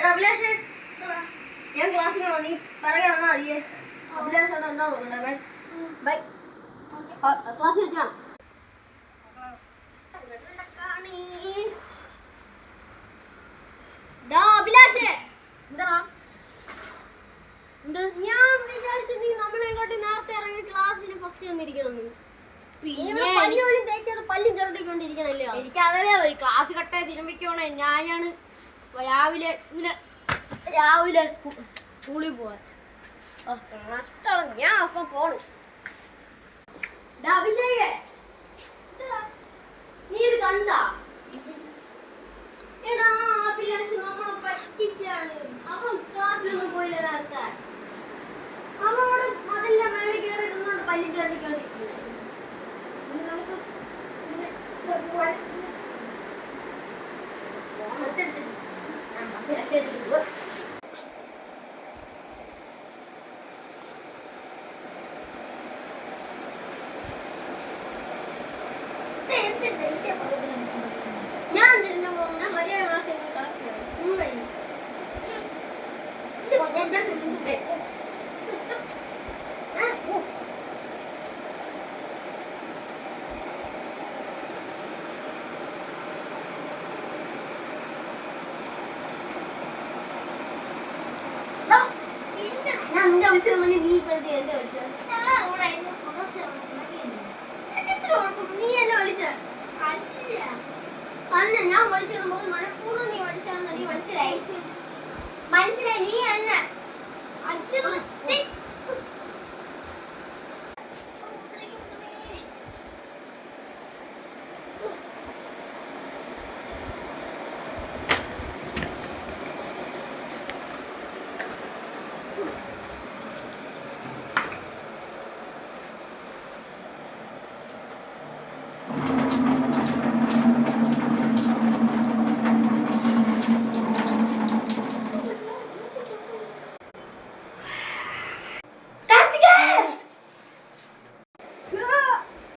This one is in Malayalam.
അഭിലാഷേ ഞാൻ ക്ലാസ്സിൽ നീ പറയാ മതിയേ അഭിലാഷോട് എന്താ നോക്കണ്ടേ ബൈ ബൈ ക്ലാസ്സിൽ വെച്ചാണ് അഭിലാഷേ എന്താ ഞാൻ വിചാരിച്ചു നീ നമ്മളെങ്ങോട്ട് നേരത്തെ ഇറങ്ങി ക്ലാസ്സിന് ഫസ്റ്റ് വന്നിരിക്കണം പല്ലും ചെറുട്ടിക്കൊണ്ടിരിക്കണല്ലോ എനിക്കതറിയാ ക്ലാസ് കട്ട തിരുമ്പിക്കോണേ ഞാനാണ് രാവിലെ സ്കൂളിൽ പോവാൻ ഞാൻ അപ്പൊ പോണു അഭിഷേകേ നീ ഇത് കണ്ടാ എടാ അഭിലാഷ് നമ്മളെ പറ്റിച്ചാണ് അവൻ ക്ലാസ്സിലൊന്നും പോയില്ല നേരത്തെ അവൻ അവിടെ മതിലിന്റെ മേളിൽ കയറിയിരുന്നോണ്ട് പല്ലും ചെറുട്ടിക്കൊണ്ടിരിക്കുന്നത് ഞാൻ തിരിഞ്ഞു പോകുന്ന മര്യാദ ഞാൻ നിന്റെ വിളിച്ചത് മണി നീ ഇപ്പൊ എന്റെ വിളിച്ചോ നീ എന്നെ വിളിച്ച തന്നെ ഞാൻ വിളിച്ചത് നമുക്ക് മഴപ്പൂർവ്വം നീ വിളിച്ചാണെന്ന് നീ മനസ്സിലായി നീ എന്നെ